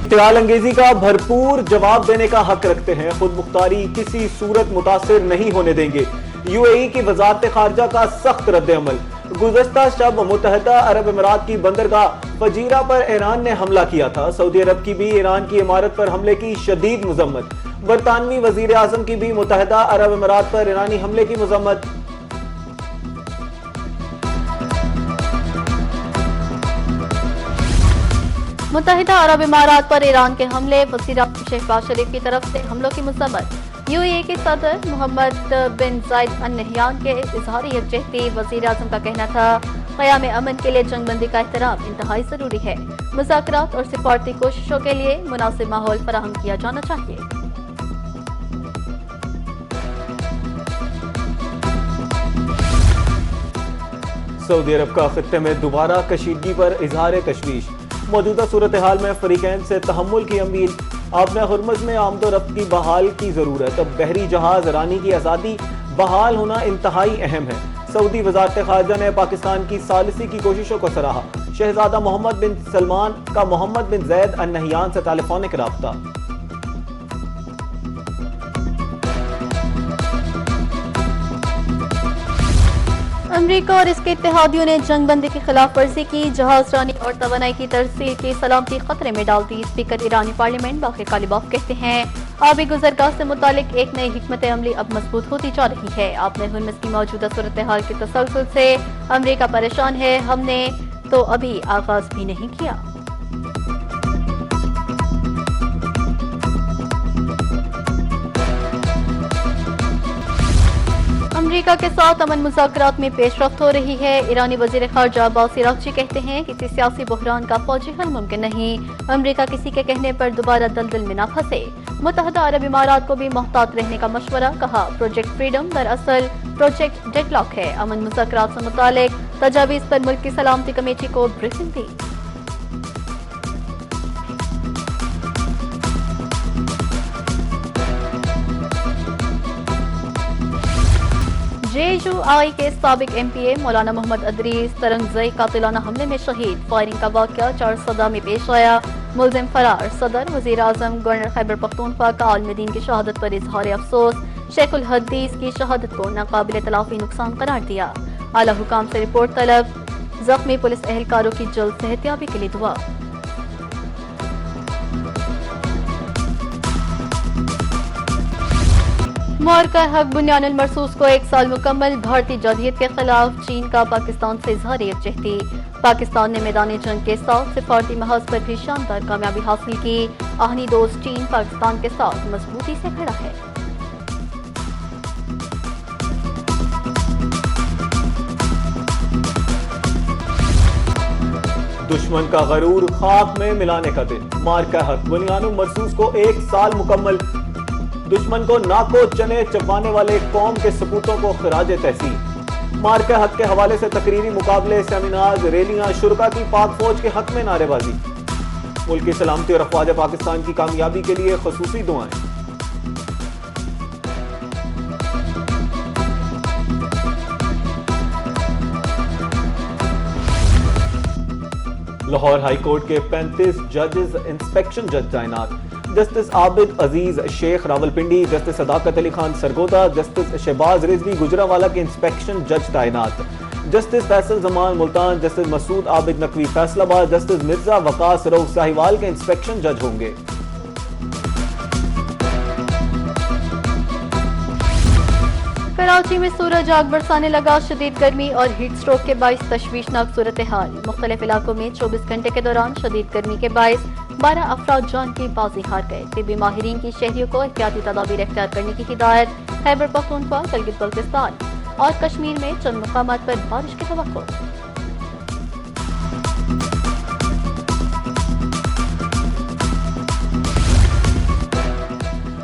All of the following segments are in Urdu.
اشتعال انگیزی کا بھرپور جواب دینے کا حق رکھتے ہیں، خود مختاری کسی صورت متاثر نہیں ہونے دیں گے۔ یو اے ای کی وزارت خارجہ کا سخت رد عمل۔ گزشتہ شب متحدہ عرب امارات کی بندرگاہ فجیرہ پر ایران نے حملہ کیا تھا۔ سعودی عرب کی بھی ایران کی عمارت پر حملے کی شدید مذمت۔ برطانوی وزیر اعظم کی بھی متحدہ عرب امارات پر ایرانی حملے کی مذمت۔ متحدہ عرب امارات پر ایران کے حملے، وزیر اعظم شہباز شریف کی طرف سے حملوں کی مذمت۔ یو اے ای کے صدر محمد بن زائد ال نہیان کے اظہار یکجہتی۔ وزیر اعظم کا کہنا تھا قیام امن کے لیے جنگ بندی کا احترام انتہائی ضروری ہے، مذاکرات اور سفارتی کوششوں کے لیے مناسب ماحول فراہم کیا جانا چاہیے۔ سعودی عرب کا خطے میں دوبارہ کشیدگی پر اظہار تشویش۔ موجودہ صورتحال میں فریقین سے تحمل کی اپیل۔ آبِ ہرمز میں آمد و رفت کی بحال کی ضرورت۔ اب بحری جہاز رانی کی آزادی بحال ہونا انتہائی اہم ہے۔ سعودی وزارت خارجہ نے پاکستان کی ثالثی کی کوششوں کو سراہا۔ شہزادہ محمد بن سلمان کا محمد بن زید ال نہیان سے ٹیلیفونک رابطہ۔ امریکہ اور اس کے اتحادیوں نے جنگ بندی کی خلاف ورزی کی، جہاز رانی اور توانائی کی ترسیل کی سلامتی خطرے میں ڈال دی۔ اسپیکر ایرانی پارلیمنٹ باقر غالباف کہتے ہیں آبی گزرگاہ سے متعلق ایک نئی حکمت عملی اب مضبوط ہوتی جا رہی ہے۔ آبِ ہرمز کی موجودہ صورتحال کے تسلسل سے امریکہ پریشان ہے، ہم نے تو ابھی آغاز بھی نہیں کیا۔ امریکہ کے ساتھ امن مذاکرات میں پیش رفت ہو رہی ہے۔ ایرانی وزیر خارجہ عباس عراقچی کہتے ہیں کسی سیاسی بحران کا فوجی حل ممکن نہیں، امریکہ کسی کے کہنے پر دوبارہ دلدل میں نہ پھنسے۔ متحدہ عرب امارات کو بھی محتاط رہنے کا مشورہ، کہا پروجیکٹ فریڈم دراصل پروجیکٹ ڈیڈ لاک ہے۔ امن مذاکرات سے متعلق تجاویز پر ملک کی سلامتی کمیٹی کو بریفنگ دی۔ JUI کے سابق MP مولانا محمد ادریس ترنگزئی قاتلانہ حملے میں شہید۔ فائرنگ کا واقعہ 4 صدا میں پیش آیا، ملزم فرار۔ صدر وزیر اعظم گورنر خیبر پختونخوا کا عالم دین کی شہادت پر اظہار افسوس، شیخ الحدیث کی شہادت کو ناقابل تلافی نقصان قرار دیا۔ اعلیٰ حکام سے رپورٹ طلب، زخمی پولیس اہلکاروں کی جلد صحتیابی کے لیے دعا۔ معرکہ حق بنیان المرصوص کو 1 سال مکمل، بھارتی جارحیت کے خلاف چین کا پاکستان سے اظہار یکجہتی۔ پاکستان نے میدان جنگ کے ساتھ سفارتی محاذ پر بھی شاندار کامیابی حاصل کی۔ آہنی دوست چین پاکستان کے ساتھ مضبوطی سے کھڑا ہے۔ دشمن کا غرور خاک میں ملانے کا دن، معرکہ حق بنیان المرصوص کو 1 سال مکمل۔ دشمن کو ناکو چنے چبانے والے قوم کے سپوتوں کو خراج تحسین۔ معرکہ حق کے حوالے سے تقریری مقابلے، سیمینارز، ریلیاں، شرکاء کی پاک فوج کے حق میں نعرے بازی۔ ملک کی سلامتی اور افواج پاکستان کی کامیابی کے لیے خصوصی دعائیں۔ لاہور ہائی کورٹ کے 35 ججز انسپیکشن جج تعینات۔ جسٹس عابد عزیز شیخ راولپنڈی، جسٹس صداقت علی خان سرگودا، جسٹس شہباز رضوی گجرانوالہ کے انسپیکشن جج تعینات۔ جسٹس فیصل زمان ملتان، جسٹس مسعود عابد نقوی فیصل آباد، جسٹس مرزا وقاص رؤف ساہیوال کے انسپیکشن جج ہوں گے۔ کراچی میں سورج آگ برسانے لگا، شدید گرمی اور ہیٹ سٹروک کے باعث تشویشناک صورتحال۔ مختلف علاقوں میں 24 گھنٹے کے دوران شدید گرمی کے باعث 12 افراد جان کی بازی ہار گئے۔ طبی ماہرین کی شہریوں کو احتیاطی تدابیر اختیار کرنے کی ہدایت۔ خیبر پختونخوا، گلگت بلتستان اور کشمیر میں چند مقامات پر بارش کی توقع۔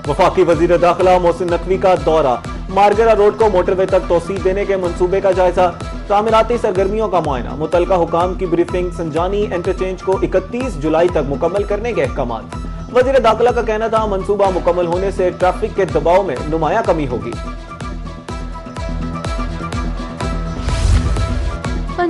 وفاقی وزیر داخلہ محسن نقوی کا دورہ، مارگرہ روڈ کو موٹر وے تک توسیع دینے کے منصوبے کا جائزہ، تعمیراتی سرگرمیوں کا معائنہ، متعلقہ حکام کی بریفنگ، سنجانی انٹرچینج کو 31 جولائی تک مکمل کرنے کے احکامات۔ وزیر داخلہ کا کہنا تھا منصوبہ مکمل ہونے سے ٹریفک کے دباؤ میں نمایاں کمی ہوگی۔